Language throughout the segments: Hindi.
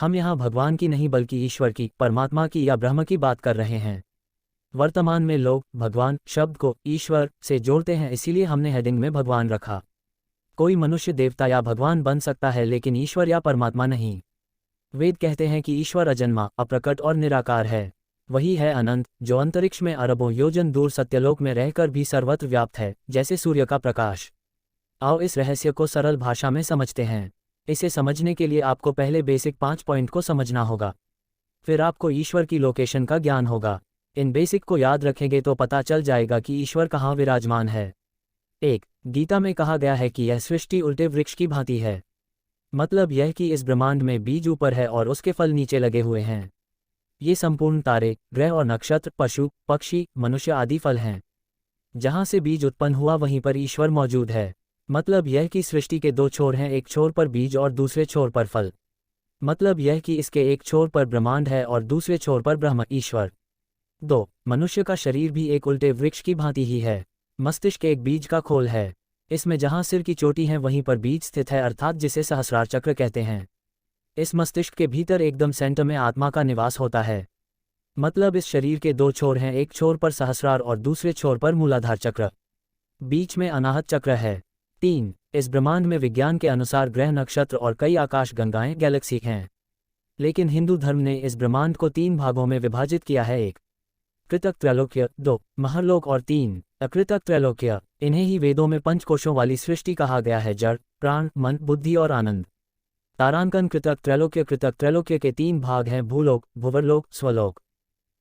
हम यहाँ भगवान की नहीं बल्कि ईश्वर की, परमात्मा की या ब्रह्म की बात कर रहे हैं। वर्तमान में लोग भगवान शब्द को ईश्वर से जोड़ते हैं, इसीलिए हमने हेडिंग में भगवान रखा। कोई मनुष्य देवता या भगवान बन सकता है लेकिन ईश्वर या परमात्मा नहीं। वेद कहते हैं कि ईश्वर अजन्मा, अप्रकट और निराकार है। वही है अनंत, जो अंतरिक्ष में अरबों योजन दूर सत्यलोक में रहकर भी सर्वत्र व्याप्त है, जैसे सूर्य का प्रकाश। आओ इस रहस्य को सरल भाषा में समझते हैं। इसे समझने के लिए आपको पहले बेसिक 5 पॉइंट को समझना होगा, फिर आपको ईश्वर की लोकेशन का ज्ञान होगा। इन बेसिक को याद रखेंगे तो पता चल जाएगा कि ईश्वर कहाँ विराजमान है। 1. गीता में कहा गया है कि यह सृष्टि उल्टे वृक्ष की भांति है। मतलब यह कि इस ब्रह्मांड में बीज ऊपर है और उसके फल नीचे लगे हुए हैं। ये संपूर्ण तारे, ग्रह और नक्षत्र, पशु, पक्षी, मनुष्य आदि फल हैं। जहाँ से बीज उत्पन्न हुआ वहीं पर ईश्वर मौजूद है। मतलब यह कि सृष्टि के 2 छोर हैं, एक छोर पर बीज और दूसरे छोर पर फल। मतलब यह कि इसके एक छोर पर ब्रह्मांड है और दूसरे छोर पर ब्रह्म ईश्वर। 2. मनुष्य का शरीर भी एक उल्टे वृक्ष की भांति ही है। मस्तिष्क एक बीज का खोल है। इसमें जहाँ सिर की चोटी है वहीं पर बीज स्थित है, अर्थात जिसे सहस्रार चक्र कहते हैं। इस मस्तिष्क के भीतर एकदम सेंटर में आत्मा का निवास होता है। मतलब इस शरीर के 2 छोर हैं, एक छोर पर सहस्रार और दूसरे छोर पर मूलाधार चक्र। बीच में अनाहत चक्र है। 3. इस ब्रह्मांड में विज्ञान के अनुसार ग्रह, नक्षत्र और कई आकाश गंगाएं, गैलेक्सी हैं। लेकिन हिंदू धर्म ने इस ब्रह्मांड को 3 भागों में विभाजित किया है। 1. कृतक त्रैलोक्य, 2. महरलोक और 3. अकृतक त्रैलोक्य। इन्हें ही वेदों में 5 कोशों वाली सृष्टि कहा गया है, जड़, प्राण, मन, बुद्धि और आनंद। तारांकन कृतक त्रैलोक्य के 3 भाग हैं, भूलोक, भुवरलोक, स्वलोक।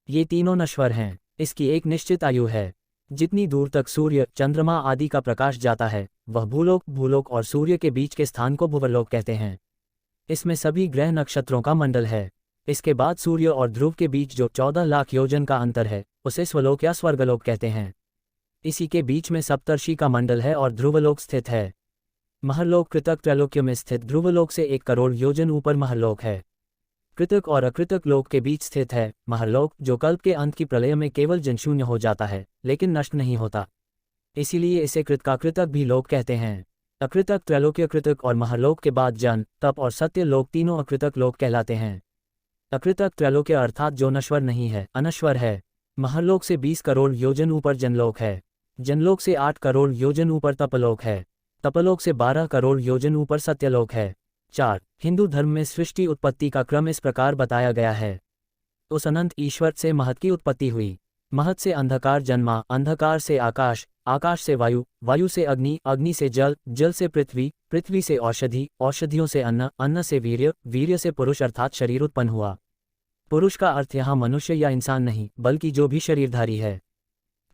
ये तीनों नश्वर हैं। इसकी एक निश्चित आयु है। जितनी दूर तक सूर्य, चंद्रमा आदि का प्रकाश जाता है वह भूलोक और सूर्य के बीच के स्थान को भुवरलोक कहते हैं। इसमें सभी ग्रह नक्षत्रों का मंडल है। इसके बाद सूर्य और ध्रुव के बीच जो 14 लाख योजन का अंतर है उसे स्वलोक या स्वर्गलोक कहते हैं। इसी के बीच में सप्तर्षि का मंडल है और ध्रुवलोक स्थित है। महरलोक कृतक त्रैलोक्य में स्थित ध्रुवलोक से 1 करोड़ योजन ऊपर महरलोक है। कृतक और अकृतक लोक के बीच स्थित है महरलोक, जो कल्प के अंत की प्रलय में केवल जनशून्य हो जाता है लेकिन नष्ट नहीं होता। इसीलिए इसे कृतकाकृतक भी लोक कहते हैं। अकृतक त्रैलोक्य, कृतक और महरलोक के बाद जन, तप और सत्य लोक तीनों अकृतक लोक कहलाते हैं। अकृतक त्रैलोक्य अर्थात जो नश्वर नहीं है, अनश्वर है। महरलोक से 20 करोड़ योजन ऊपर जनलोक है। जनलोक से 8 करोड़ योजन ऊपर तपलोक है। तपलोक से 12 करोड़ योजन ऊपर सत्यलोक है। 4. हिंदू धर्म में सृष्टि उत्पत्ति का क्रम इस प्रकार बताया गया है। उस अनंत ईश्वर से महत की उत्पत्ति हुई। महत से अंधकार जन्मा, अंधकार से आकाश, आकाश से वायु, वायु से अग्नि, अग्नि से जल, जल से पृथ्वी, पृथ्वी से औषधि, औषधियों से अन्न, अन्न से वीर्य, वीर्य से पुरुष अर्थात शरीर उत्पन्न हुआ। पुरुष का अर्थ यहाँ मनुष्य या इंसान नहीं बल्कि जो भी शरीरधारी है।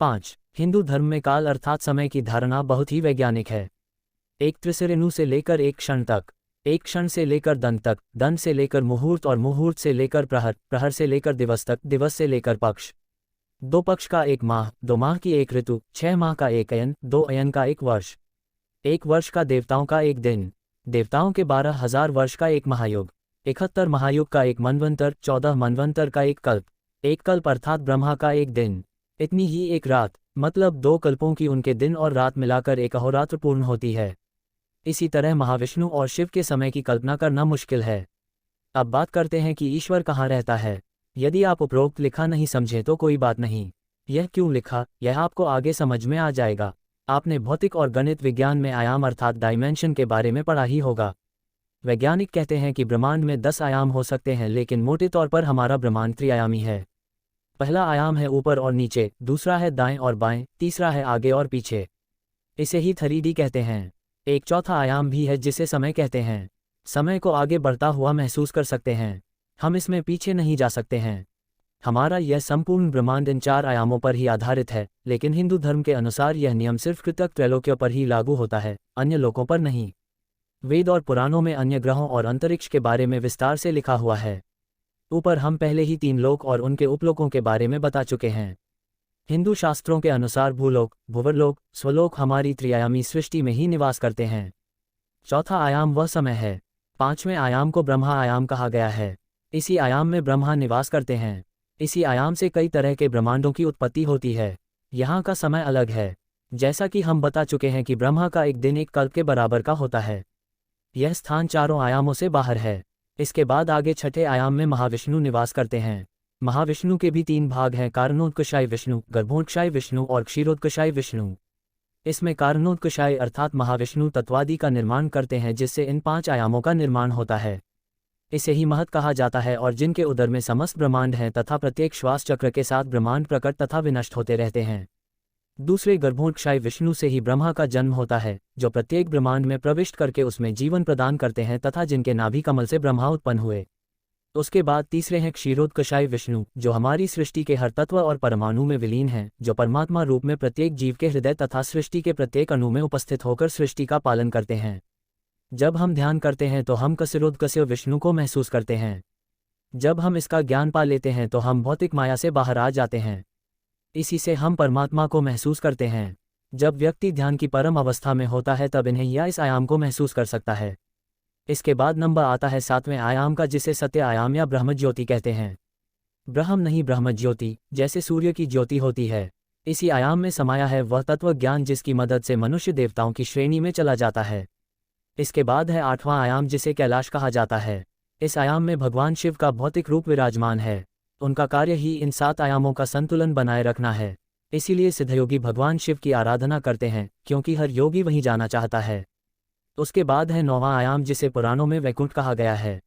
5. हिंदू धर्म में काल अर्थात समय की धारणा बहुत ही वैज्ञानिक है। एक त्रिसरेणु से लेकर एक क्षण तक, एक क्षण से लेकर दंड तक, दंड से लेकर मुहूर्त और मुहूर्त से लेकर प्रहर, प्रहर से लेकर दिवस तक, दिवस से लेकर पक्ष, 2 पक्ष का 1 माह, 2 माह की 1 ऋतु, 6 माह का 1 अयन, 2 अयन का 1 वर्ष, 1 वर्ष का देवताओं का 1 दिन, देवताओं के 12,000 वर्ष का 1 महायुग, 71 महायुग का 1 मनवंतर, 14 मनवंतर का 1 कल्प, 1 कल्प अर्थात ब्रह्मा का 1 दिन, इतनी ही 1 रात, मतलब 2 कल्पों की उनके दिन और रात मिलाकर 1 अहोरात्र पूर्ण होती है। इसी तरह महाविष्णु और शिव के समय की कल्पना करना मुश्किल है। अब बात करते हैं कि ईश्वर कहाँ रहता है। यदि आप उपरोक्त लिखा नहीं समझे तो कोई बात नहीं। यह क्यों लिखा, यह आपको आगे समझ में आ जाएगा। आपने भौतिक और गणित विज्ञान में आयाम अर्थात डायमेंशन के बारे में पढ़ा ही होगा। वैज्ञानिक कहते हैं कि ब्रह्मांड में 10 आयाम हो सकते हैं, लेकिन मोटे तौर पर हमारा ब्रह्मांड त्रिआयामी है। पहला आयाम है ऊपर और नीचे, दूसरा है दाएं और बाएं, तीसरा है आगे और पीछे। इसे ही 3D कहते हैं। एक चौथा आयाम भी है जिसे समय कहते हैं। समय को आगे बढ़ता हुआ महसूस कर सकते हैं। हम इसमें पीछे नहीं जा सकते हैं। हमारा यह संपूर्ण ब्रह्मांड इन 4 आयामों पर ही आधारित है, लेकिन हिंदू धर्म के अनुसार यह नियम सिर्फ कृतक त्रैलोक्य पर ही लागू होता है, अन्य लोकों पर नहीं। वेद और पुराणों में अन्य ग्रहों और अंतरिक्ष के बारे में विस्तार से लिखा हुआ है। ऊपर हम पहले ही 3 लोक और उनके उपलोकों के बारे में बता चुके हैं। हिंदू शास्त्रों के अनुसार भूलोक, भुवरलोक, स्वलोक हमारी त्रिआयामी सृष्टि में ही निवास करते हैं। चौथा आयाम वह समय है। 5वें आयाम को ब्रह्मा आयाम कहा गया है। इसी आयाम में ब्रह्मा निवास करते हैं। इसी आयाम से कई तरह के ब्रह्मांडों की उत्पत्ति होती है। यहाँ का समय अलग है। जैसा कि हम बता चुके हैं कि ब्रह्मा का 1 दिन 1 कल्प के बराबर का होता है। यह स्थान 4 आयामों से बाहर है। इसके बाद आगे छठे आयाम में महाविष्णु निवास करते हैं। महाविष्णु के भी 3 भाग हैं, कारणोत्कर्षाय विष्णु, गर्भोत्कर्षाय विष्णु और क्षीरोत्कर्षाय विष्णु। इसमें कारणोत्कर्षाय अर्थात महाविष्णु तत्वादि का निर्माण करते हैं, जिससे इन 5 आयामों का निर्माण होता है। इसे ही महत कहा जाता है, और जिनके उदर में समस्त ब्रह्मांड हैं तथा प्रत्येक श्वास चक्र के साथ ब्रह्मांड प्रकट तथा विनष्ट होते रहते हैं। दूसरे गर्भोत्कर्षाय विष्णु से ही ब्रह्मा का जन्म होता है, जो प्रत्येक ब्रह्मांड में प्रविष्ट करके उसमें जीवन प्रदान करते हैं तथा जिनके नाभि कमल से ब्रह्मा उत्पन्न हुए। उसके बाद तीसरे हैं क्षीरोत्कर्षाय विष्णु, जो हमारी सृष्टि के हर तत्व और परमाणु में विलीन हैं, जो परमात्मा रूप में प्रत्येक जीव के हृदय तथा सृष्टि के प्रत्येक अणु में उपस्थित होकर सृष्टि का पालन करते हैं। जब हम ध्यान करते हैं तो हम क्षीरोत्कर्षीय विष्णु को महसूस करते हैं। जब हम इसका ज्ञान पा लेते हैं तो हम भौतिक माया से बाहर आ जाते हैं। इसी से हम परमात्मा को महसूस करते हैं। जब व्यक्ति ध्यान की परम अवस्था में होता है तब इन्हें या इस आयाम को महसूस कर सकता है। इसके बाद नंबर आता है 7वें आयाम का, जिसे सत्य आयाम या ब्रह्म ज्योति कहते हैं। ब्रह्म नहीं, ब्रह्म ज्योति, जैसे सूर्य की ज्योति होती है। इसी आयाम में समाया है वह तत्व ज्ञान जिसकी मदद से मनुष्य देवताओं की श्रेणी में चला जाता है। इसके बाद है 8वां आयाम, जिसे कैलाश कहा जाता है। इस आयाम में भगवान शिव का भौतिक रूप विराजमान है। उनका कार्य ही इन 7 आयामों का संतुलन बनाए रखना है। इसीलिए सिद्धयोगी भगवान शिव की आराधना करते हैं, क्योंकि हर योगी वहीं जाना चाहता है। उसके बाद है 9वां आयाम, जिसे पुराणों में वैकुंठ कहा गया है।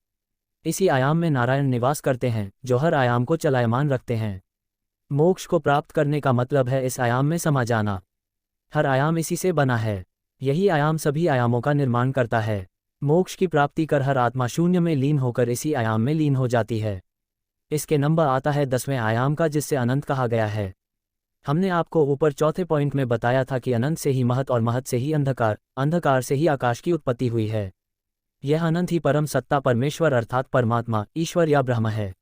इसी आयाम में नारायण निवास करते हैं, जो हर आयाम को चलायमान रखते हैं। मोक्ष को प्राप्त करने का मतलब है इस आयाम में समा जाना। हर आयाम इसी से बना है। यही आयाम सभी आयामों का निर्माण करता है। मोक्ष की प्राप्ति कर हर आत्मा शून्य में लीन होकर इसी आयाम में लीन हो जाती है। इसके नंबर आता है 10वें आयाम का, जिससे अनंत कहा गया है। हमने आपको ऊपर चौथे पॉइंट में बताया था कि अनंत से ही महत और महत से ही अंधकार, अंधकार से ही आकाश की उत्पत्ति हुई है। यह अनंत ही परम सत्ता परमेश्वर अर्थात परमात्मा, ईश्वर या ब्रह्म है।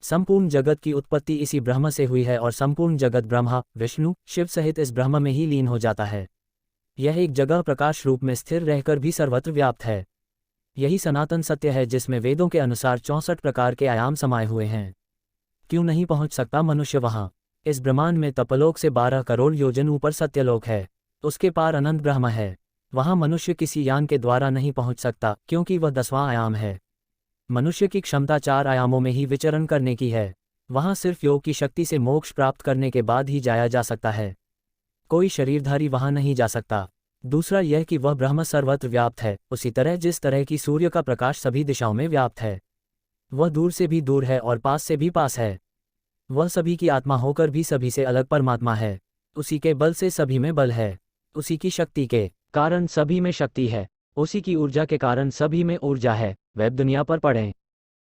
संपूर्ण जगत की उत्पत्ति इसी ब्रह्म से हुई है और संपूर्ण जगत ब्रह्मा, विष्णु, शिव सहित इस ब्रह्म में ही लीन हो जाता है। यह एक जगह प्रकाश रूप में स्थिर रहकर भी सर्वत्र व्याप्त है। यही सनातन सत्य है, जिसमें वेदों के अनुसार 64 प्रकार के आयाम समाये हुए हैं। क्यों नहीं पहुंच सकता मनुष्य वहां? इस ब्रह्मांड में तपलोक से 12 करोड़ योजन ऊपर सत्यलोक है। उसके पार अनंत ब्रह्म है। वहां मनुष्य किसी यान के द्वारा नहीं पहुंच सकता, क्योंकि वह 10वां आयाम है। मनुष्य की क्षमता 4 आयामों में ही विचरण करने की है। वहां सिर्फ योग की शक्ति से मोक्ष प्राप्त करने के बाद ही जाया जा सकता है। कोई शरीरधारी वहां नहीं जा सकता। दूसरा यह कि वह ब्रह्म सर्वत्र व्याप्त है, उसी तरह जिस तरह की सूर्य का प्रकाश सभी दिशाओं में व्याप्त है। वह दूर से भी दूर है और पास से भी पास है। वह सभी की आत्मा होकर भी सभी से अलग परमात्मा है। उसी के बल से सभी में बल है। उसी की शक्ति के कारण सभी में शक्ति है। उसी की ऊर्जा के कारण सभी में ऊर्जा है। वेब दुनिया पर पढ़ें।